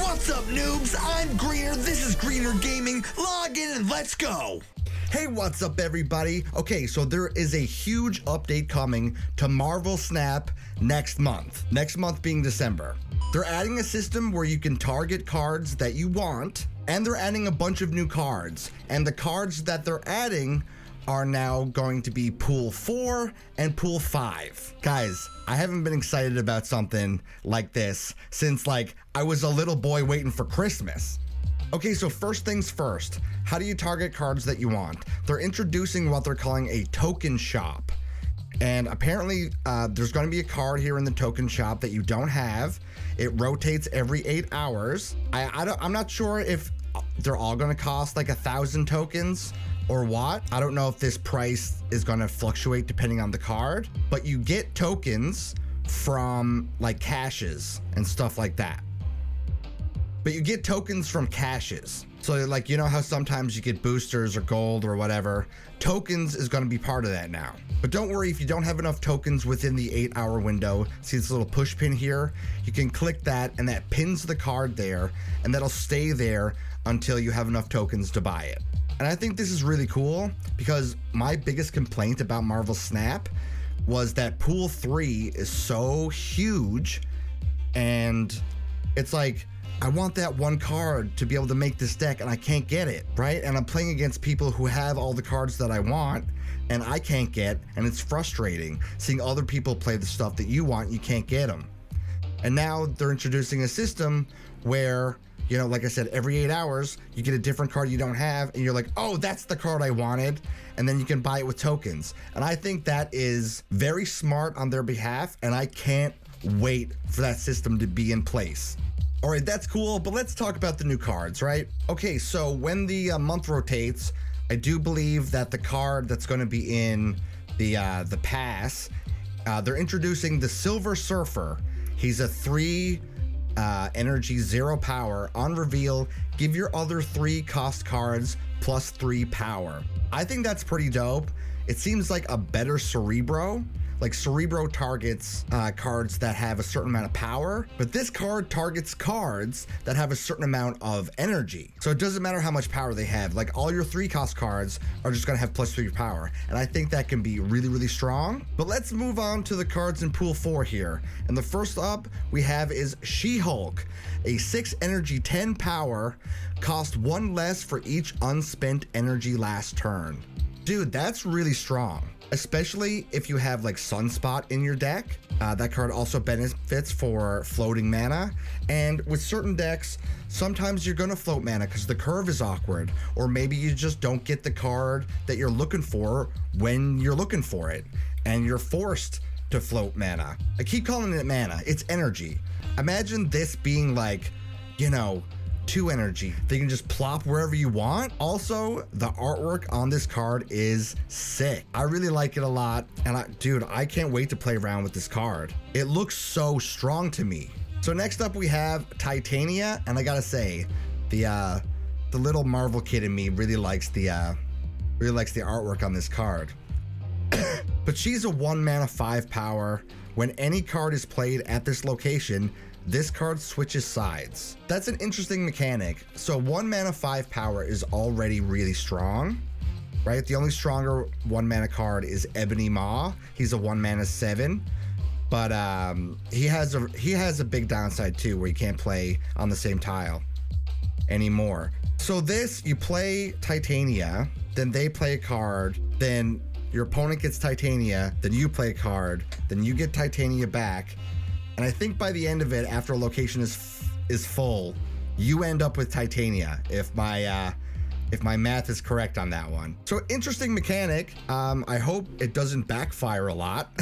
What's up, noobs? I'm Greener. This is Greener Gaming. Log in and let's go. Hey, what's up, everybody? Okay, so there is a huge update coming to Marvel Snap next month. Next month being December. They're adding a system where you can target cards that you want, and they're adding a bunch of new cards. And the cards that they're adding are now going to be Pool 4 and Pool 5. Guys, I haven't been excited about something like this since, like, I was a little boy waiting for Christmas. Okay, so first things first, how do you target cards that you want? They're introducing what they're calling a token shop. And apparently there's going to be a card here in the token shop that you don't have. It rotates every 8 hours. I'm not sure if they're all going to cost like 1,000 tokens or what. I don't know if this price is going to fluctuate depending on the card, but you get tokens from like caches and stuff like that. But you get tokens from caches. So like, you know how sometimes you get boosters or gold or whatever? Tokens is going to be part of that now. But don't worry if you don't have enough tokens within the 8-hour window. See this little push pin here? You can click that and that pins the card there, and that'll stay there until you have enough tokens to buy it. And I think this is really cool because my biggest complaint about Marvel Snap was that Pool 3 is so huge, and it's like, I want that one card to be able to make this deck and I can't get it, right? And I'm playing against people who have all the cards that I want and I can't get, and it's frustrating seeing other people play the stuff that you want, you can't get them. And now they're introducing a system where, you know, like I said, every 8 hours, you get a different card you don't have and you're like, oh, that's the card I wanted. And then you can buy it with tokens. And I think that is very smart on their behalf, and I can't wait for that system to be in place. All right, that's cool, but let's talk about the new cards, right? Okay, so when the month rotates, I do believe that the card that's going to be in the pass, they're introducing the Silver Surfer. He's a 3 energy, 0 power. On reveal, give your other 3 cost cards plus 3 power. I think that's pretty dope. It seems like a better Cerebro. Like Cerebro targets cards that have a certain amount of power, but this card targets cards that have a certain amount of energy. So it doesn't matter how much power they have. Like all your 3 cost cards are just gonna have plus 3 power. And I think that can be really, really strong. But let's move on to the cards in Pool 4 here. And the first up we have is She-Hulk, a 6 energy, 10 power, cost 1 less for each unspent energy last turn. Dude, that's really strong. Especially if you have like Sunspot in your deck. That card also benefits for floating mana. And with certain decks, sometimes you're gonna float mana because the curve is awkward, or maybe you just don't get the card that you're looking for when you're looking for it, and you're forced to float mana. I keep calling it mana, it's energy. Imagine this being like, you know, 2 energy. They can just plop wherever you want. Also, the artwork on this card is sick. I really like it a lot. And dude, I can't wait to play around with this card. It looks so strong to me. So next up we have Titania. And I gotta say, the little Marvel kid in me really likes the artwork on this card. But she's a 1 mana 5 power. When any card is played at this location, this card switches sides. That's an interesting mechanic. So 1 mana 5 power is already really strong, right? The only stronger 1 mana card is Ebony Maw. He's a 1 mana 7, but he has a big downside too, where you can't play on the same tile anymore. So this, you play Titania, then they play a card, then your opponent gets Titania, then you play a card, then you get Titania back. And I think by the end of it, after a location is full, you end up with Titania, if my math is correct on that one. So interesting mechanic. I hope it doesn't backfire a lot.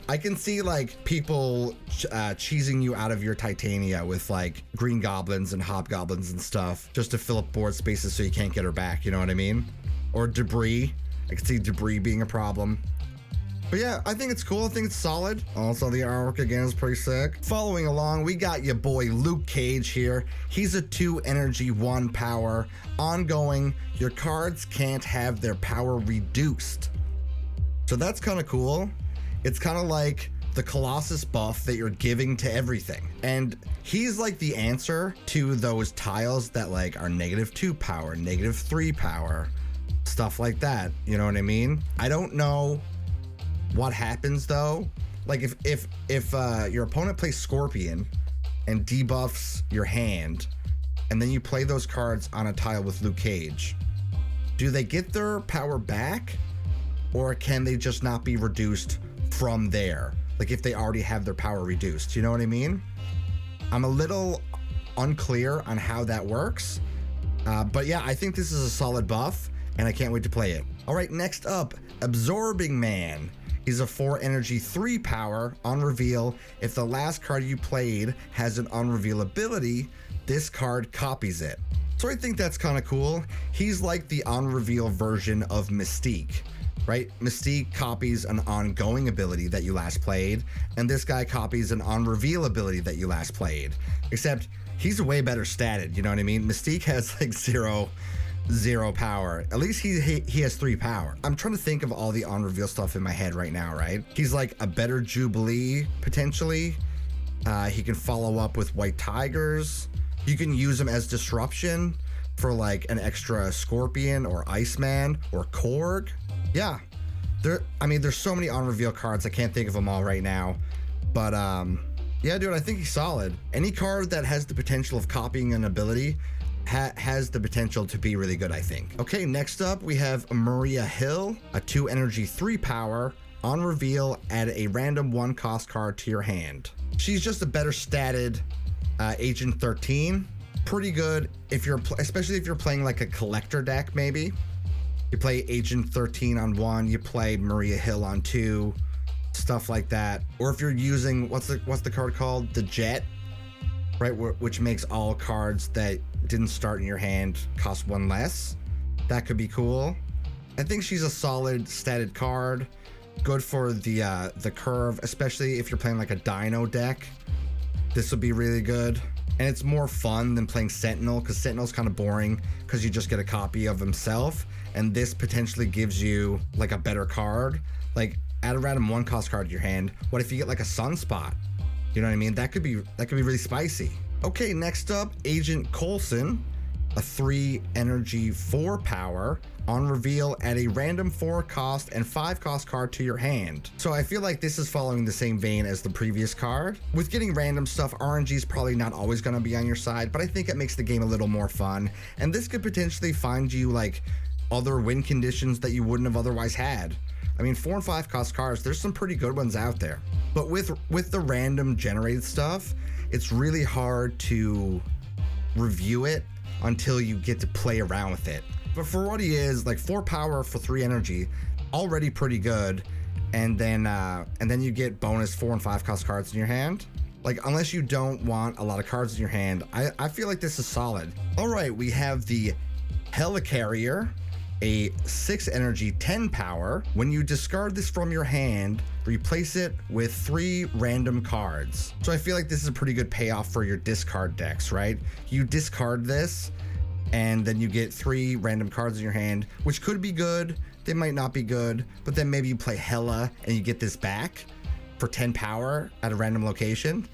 I can see like people cheesing you out of your Titania with like green goblins and hobgoblins and stuff just to fill up board spaces so you can't get her back, you know what I mean? Or debris. I can see debris being a problem. But yeah, I think it's cool. I think it's solid. Also, the artwork again is pretty sick. Following along, we got your boy Luke Cage here. He's a 2 energy, 1 power. Ongoing, your cards can't have their power reduced. So that's kind of cool. It's kind of like the Colossus buff that you're giving to everything. And he's like the answer to those tiles that like are -2 power, -3 power, stuff like that. You know what I mean? I don't know what happens though. Like if your opponent plays Scorpion and debuffs your hand, and then you play those cards on a tile with Luke Cage, do they get their power back, or can they just not be reduced from there? Like if they already have their power reduced, you know what I mean? I'm a little unclear on how that works, but yeah, I think this is a solid buff, and I can't wait to play it. All right, next up, Absorbing Man. He's a 4 energy, 3 power. On reveal, if the last card you played has an unreveal ability, this card copies it. So I think that's kind of cool. He's like the on-reveal version of Mystique, right? Mystique copies an ongoing ability that you last played, and this guy copies an on-reveal ability that you last played. Except he's way better statted, you know what I mean? Mystique has like zero power. At least he has 3 power. I'm trying to think of all the on-reveal stuff in my head right now, right? He's like a better Jubilee, potentially. He can follow up with White Tigers. You can use him as disruption for like an extra Scorpion or Iceman or Korg. Yeah, there's so many on-reveal cards. I can't think of them all right now. But yeah, dude, I think he's solid. Any card that has the potential of copying an ability has the potential to be really good, I think. Okay, next up we have Maria Hill, a 2 energy, 3 power. On reveal, add a random 1 cost card to your hand. She's just a better statted Agent 13. Pretty good if you're, especially if you're playing like a collector deck, maybe. You play Agent 13 on 1, you play Maria Hill on 2, stuff like that. Or if you're using, what's the card called? The Jet, right? Which makes all cards that didn't start in your hand cost 1 less. That could be cool. I think she's a solid statted card. Good for the curve, especially if you're playing like a Dino deck. This will be really good. And it's more fun than playing Sentinel, because Sentinel's kind of boring because you just get a copy of himself. And this potentially gives you like a better card. Like add a random 1 cost card to your hand. What if you get like a Sunspot? You know what I mean? That could be really spicy. Okay, next up, Agent Coulson, a 3 energy, 4 power. On reveal, add a random 4 cost and 5 cost card to your hand. So I feel like this is following the same vein as the previous card. With getting random stuff, RNG is probably not always going to be on your side, but I think it makes the game a little more fun. And this could potentially find you like other win conditions that you wouldn't have otherwise had. I mean, 4 and 5 cost cards, there's some pretty good ones out there. But with the random generated stuff, it's really hard to review it until you get to play around with it. But for what he is, like 4 power for 3 energy, already pretty good. And then you get bonus 4 and 5 cost cards in your hand. Like, unless you don't want a lot of cards in your hand, I feel like this is solid. All right, we have the Helicarrier, a 6 energy, 10 power. When you discard this from your hand, replace it with 3 random cards. So I feel like this is a pretty good payoff for your discard decks, right? You discard this, and then you get 3 random cards in your hand, which could be good. They might not be good, but then maybe you play Hela and you get this back for 10 power at a random location.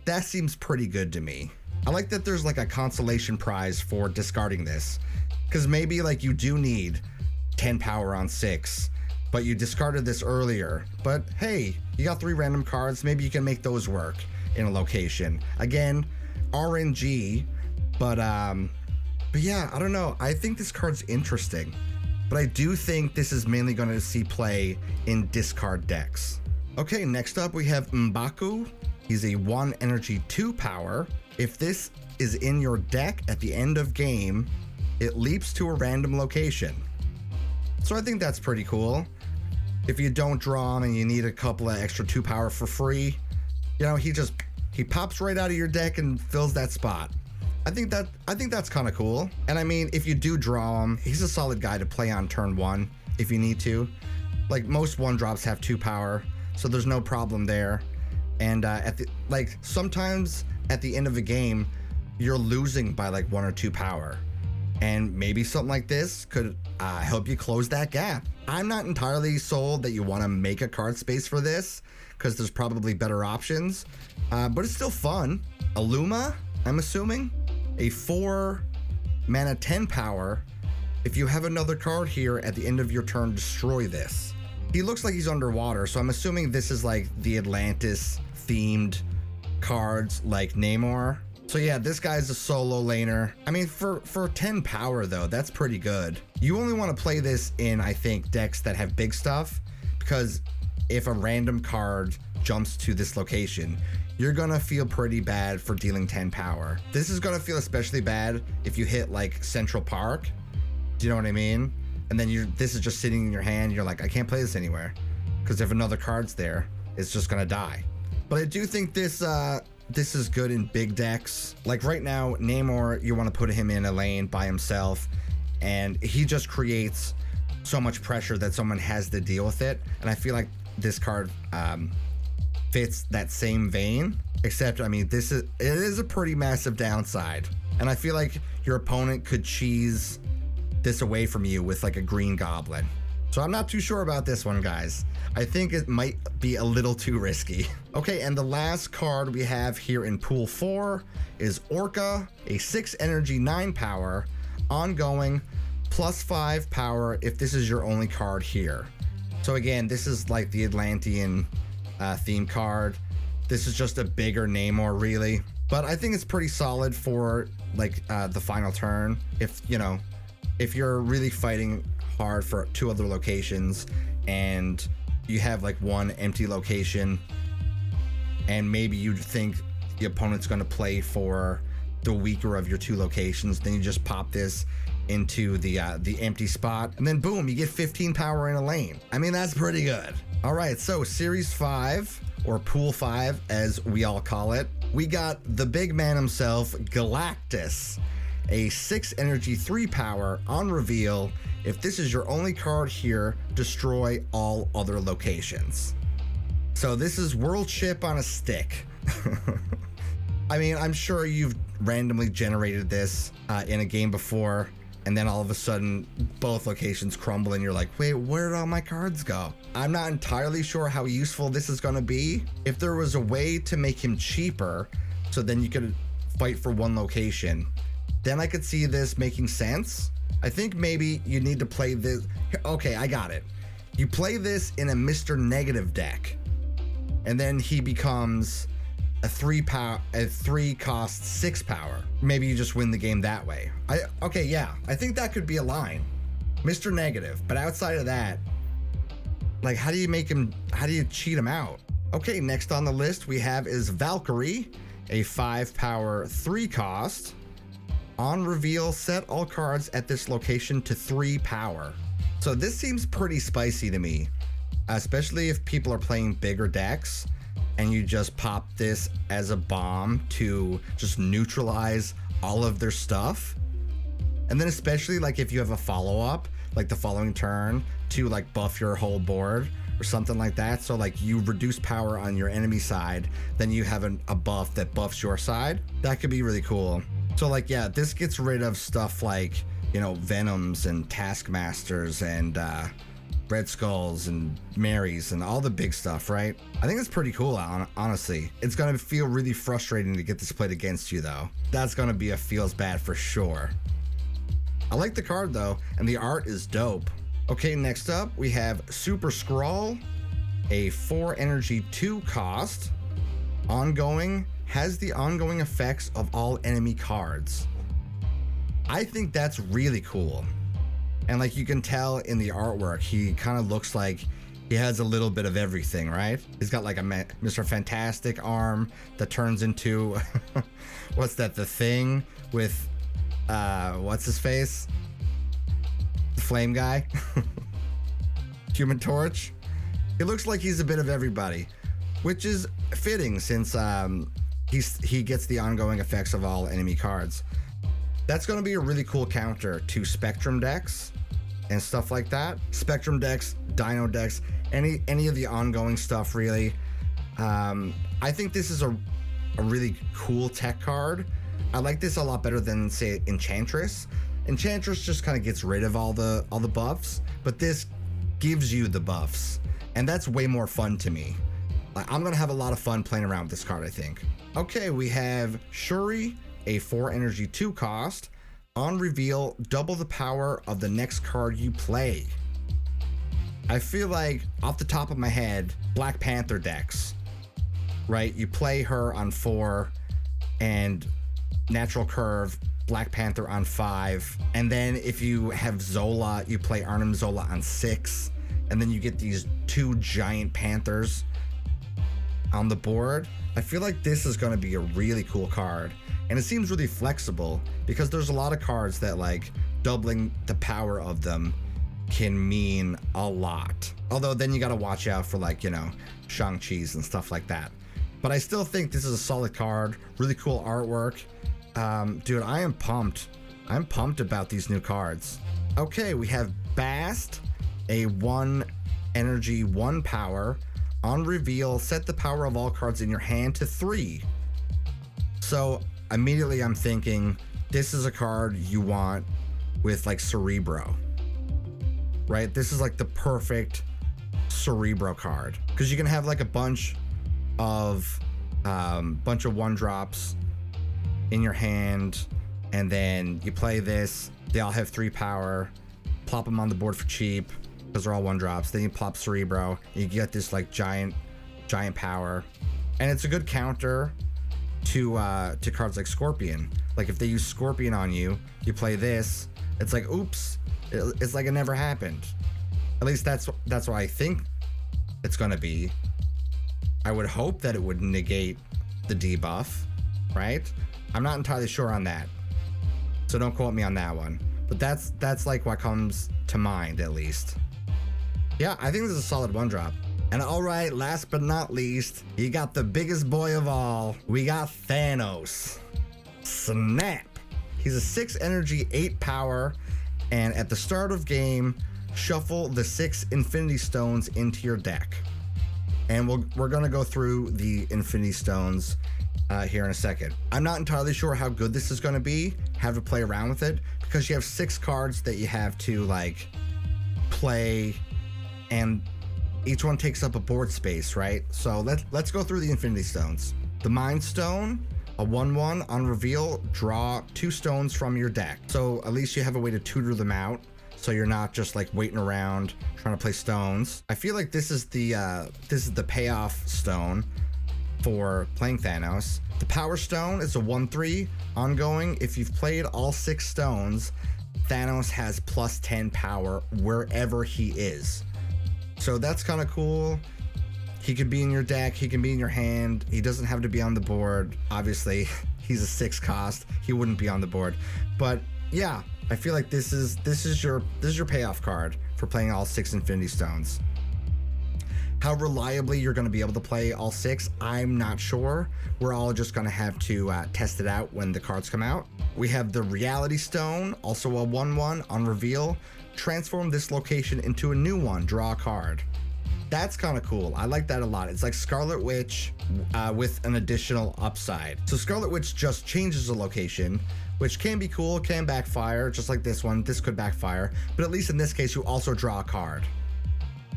That seems pretty good to me. I like that there's like a consolation prize for discarding this, because maybe like you do need 10 power on 6, but you discarded this earlier. But hey, you got 3 random cards. Maybe you can make those work in a location. Again, RNG, but yeah, I don't know. I think this card's interesting, but I do think this is mainly going to see play in discard decks. Okay, next up we have M'Baku. He's a 1 energy, 2 power. If this is in your deck at the end of game, it leaps to a random location. So I think that's pretty cool. If you don't draw him and you need a couple of extra 2 power for free, you know, he pops right out of your deck and fills that spot. I think that's kind of cool. And I mean, if you do draw him, he's a solid guy to play on turn 1 if you need to. Like most 1-drops have 2 power, so there's no problem there. And sometimes at the end of a game, you're losing by like 1 or 2 power. And maybe something like this could help you close that gap. I'm not entirely sold that you want to make a card space for this, because there's probably better options, but it's still fun. Illuma, I'm assuming, a 4 mana 10 power. If you have another card here at the end of your turn, destroy this. He looks like he's underwater, so I'm assuming this is like the Atlantis themed cards like Namor. So yeah, this guy's a solo laner. I mean, for 10 power though, that's pretty good. You only want to play this in, I think, decks that have big stuff, because if a random card jumps to this location, you're gonna feel pretty bad for dealing 10 power. This is gonna feel especially bad if you hit like Central Park. Do you know what I mean? And then this is just sitting in your hand. You're like, I can't play this anywhere, because if another card's there, it's just gonna die. But I do think this is good in big decks. Like right now, Namor, you want to put him in a lane by himself, and he just creates so much pressure that someone has to deal with it. And I feel like this card fits that same vein, except, I mean, it is a pretty massive downside. And I feel like your opponent could cheese this away from you with like a green goblin. So I'm not too sure about this one, guys. I think it might be a little too risky. Okay, and the last card we have here in Pool 4 is Orca, a 6 energy, 9 power, ongoing, +5 power if this is your only card here. So again, this is like the Atlantean theme card. This is just a bigger Namor, really. But I think it's pretty solid for like the final turn. If you're really fighting hard for 2 other locations and you have like one empty location, and maybe you think the opponent's going to play for the weaker of your 2 locations, then you just pop this into the empty spot, and then boom, you get 15 power in a lane. I mean, that's pretty good. All right, so Series 5, or Pool 5 as we all call it, we got the big man himself, Galactus, a 6 energy, 3 power, on reveal. If this is your only card here, destroy all other locations. So this is World Ship on a stick. I mean, I'm sure you've randomly generated this in a game before, and then all of a sudden both locations crumble and you're like, wait, where did all my cards go? I'm not entirely sure how useful this is gonna be. If there was a way to make him cheaper, so then you could fight for one location, then I could see this making sense. I think maybe you need to play this. Okay, I got it. You play this in a Mr. Negative deck, and then he becomes a 3 cost 6 power. Maybe you just win the game that way. Okay, yeah, I think that could be a line. Mr. Negative, but outside of that, like, how do you cheat him out? Okay, next on the list we have is Valkyrie, a 5 power, 3 cost. On reveal, set all cards at this location to 3 power. So this seems pretty spicy to me, especially if people are playing bigger decks and you just pop this as a bomb to just neutralize all of their stuff. And then especially like if you have a follow-up, like the following turn, to like buff your whole board or something like that. So like you reduce power on your enemy side, then you have a buff that buffs your side. That could be really cool. So like, yeah, this gets rid of stuff like, Venoms and Taskmasters and Red Skulls and Marys and all the big stuff, right? I think it's pretty cool, honestly. It's gonna feel really frustrating to get this played against you though. That's gonna be a feels bad for sure. I like the card though, and the art is dope. Okay, next up we have Super Skrull, a 4 energy, 2 cost, ongoing, has the ongoing effects of all enemy cards. I think that's really cool. And like you can tell in the artwork, he kind of looks like he has a little bit of everything, right? He's got like a Mr. Fantastic arm that turns into, what's that, the Thing with, what's his face? The Flame guy? Human Torch? He looks like he's a bit of everybody, which is fitting since he gets the ongoing effects of all enemy cards. That's going to be a really cool counter to Spectrum decks and stuff like that. Spectrum decks, Dino decks, any of the ongoing stuff, really. I think this is a really cool tech card. I like this a lot better than, say, Enchantress. Enchantress just kind of gets rid of all the buffs, but this gives you the buffs, and that's way more fun to me. Like, I'm gonna have a lot of fun playing around with this card, I think. Okay, we have Shuri, a 4 energy 2 cost. On reveal, double the power of the next card you play. I feel like, off the top of my head, Black Panther decks, right? You play her on 4 and Natural Curve, Black Panther on 5. And then if you have Zola, you play Arnim Zola on 6. And then you get these 2 giant Panthers on the board. I feel like this is going to be a really cool card. And it seems really flexible because there's a lot of cards that like doubling the power of them can mean a lot. Although then you got to watch out for like, you know, Shang-Chi's and stuff like that. But I still think this is a solid card. Really cool artwork. Dude, I am pumped. I'm pumped about these new cards. Okay, we have Bast, a 1 energy, 1 power. On reveal, set the power of all cards in your hand to 3. So immediately I'm thinking this is a card you want with like Cerebro, right? This is like the perfect Cerebro card because you can have like a bunch of 1-drops in your hand, and then you play this. They all have 3 power. Plop them on the board for cheap because they're all 1-drops. Then you plop Cerebro, and you get this like giant power, and it's a good counter to cards like Scorpion. Like if they use Scorpion on you, you play this. It's like, oops, it's like it never happened. At least that's what I think it's gonna be. I would hope that it would negate the debuff, right? I'm not entirely sure on that, so don't quote me on that one. But that's like what comes to mind, at least. Yeah, I think this is a solid 1-drop. And all right, last but not least, you got the biggest boy of all. We got Thanos. Snap. He's a 6 energy, 8 power, and at the start of game, shuffle the 6 Infinity Stones into your deck. And we're gonna go through the Infinity Stones here in a second. I'm not entirely sure how good this is gonna be. Have to play around with it because you have 6 cards that you have to like play, and each one takes up a board space, right? So let's go through the Infinity Stones. The Mind Stone, a 1/1 on reveal, draw 2 stones from your deck. So at least you have a way to tutor them out, so you're not just like waiting around trying to play stones. I feel like this is the payoff stone for playing Thanos. The Power Stone is a 1/3 ongoing. If you've played all 6 stones, Thanos has +10 power wherever he is. So that's kind of cool. He could be in your deck, he can be in your hand. He doesn't have to be on the board. Obviously, he's a 6 cost. He wouldn't be on the board. But yeah, I feel like this is your payoff card for playing all 6 Infinity Stones. How reliably you're going to be able to play all 6, I'm not sure. We're all just going to have to test it out when the cards come out. We have the Reality Stone, also a 1/1 on reveal. Transform this location into a new one, draw a card. That's kind of cool. I like that a lot. It's like Scarlet Witch with an additional upside. So Scarlet Witch just changes the location, which can be cool, can backfire, just like this one. This could backfire, but at least in this case, you also draw a card.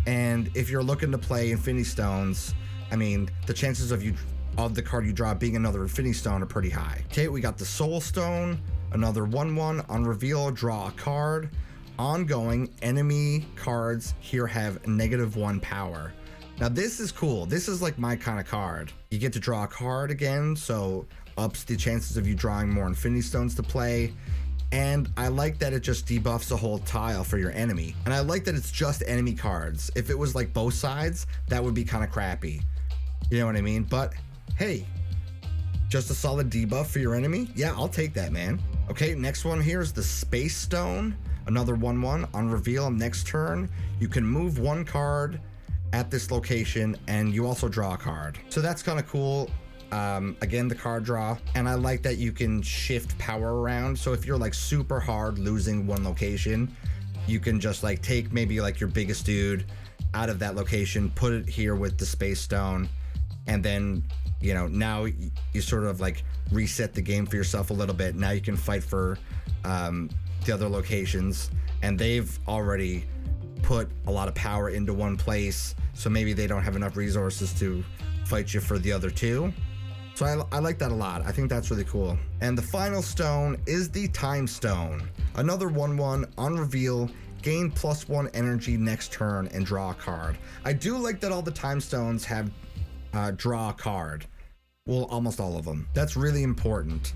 And if you're looking to play Infinity Stones, I mean, the chances of the card you draw being another Infinity Stone are pretty high. Okay, we got the Soul Stone, another 1/1 on reveal, draw a card. Ongoing, enemy cards here have -1 power. Now this is cool. This is like my kind of card. You get to draw a card again, so ups the chances of you drawing more Infinity Stones to play. And I like that it just debuffs a whole tile for your enemy. And I like that it's just enemy cards. If it was like both sides, that would be kind of crappy. You know what I mean? But hey, just a solid debuff for your enemy? Yeah, I'll take that, man. Okay, next one here is the Space Stone. Another 1/1 on reveal. Next turn, you can move 1 card at this location, and you also draw a card. So that's kind of cool. Again, the card draw, and I like that you can shift power around. So if you're like super hard losing one location, you can just like take maybe like your biggest dude out of that location, put it here with the Space Stone, and then, you know, now you sort of like reset the game for yourself a little bit. Now you can fight for the other locations, and they've already put a lot of power into one place, so maybe they don't have enough resources to fight you for the other 2. So I like that a lot. I think that's really cool. And the final stone is the Time Stone. Another 1/1 on reveal, gain +1 energy next turn and draw a card. I do like that all the Time Stones have draw a card. Well, almost all of them. That's really important.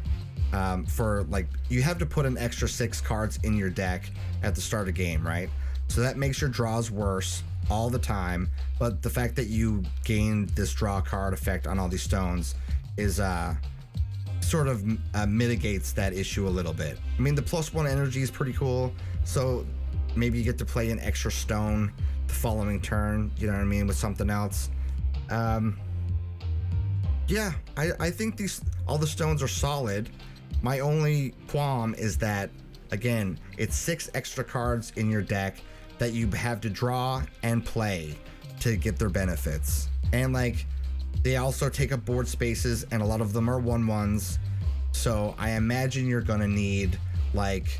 For like, you have to put an extra 6 cards in your deck at the start of game, right? So that makes your draws worse all the time. But the fact that you gain this draw card effect on all these stones is sort of mitigates that issue a little bit. I mean, the +1 energy is pretty cool. So maybe you get to play an extra stone the following turn, you know what I mean, with something else. Yeah, I think all the stones are solid. My only qualm is that, again, it's 6 extra cards in your deck that you have to draw and play to get their benefits. And like, they also take up board spaces, and a lot of them are 1/1s. So I imagine you're gonna need like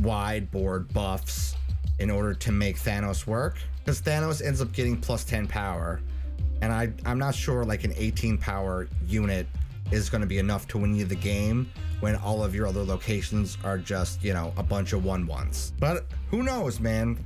wide board buffs in order to make Thanos work, because Thanos ends up getting +10 power. And I'm not sure like an 18 power unit is going to be enough to win you the game when all of your other locations are just, you know, a bunch of 1/1s. But who knows, man?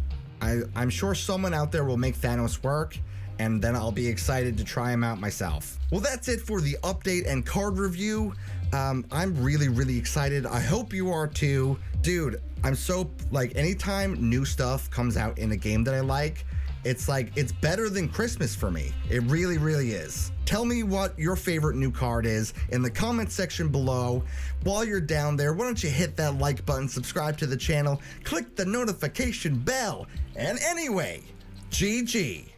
I'm sure someone out there will make Thanos work, and then I'll be excited to try him out myself. Well, that's it for the update and card review. I'm really excited. I hope you are too. Dude, I'm so, like, anytime new stuff comes out in a game that I like, it's like, it's better than Christmas for me. It really is. Tell me what your favorite new card is in the comment section below. While you're down there, why don't you hit that like button, subscribe to the channel, click the notification bell, and anyway, GG.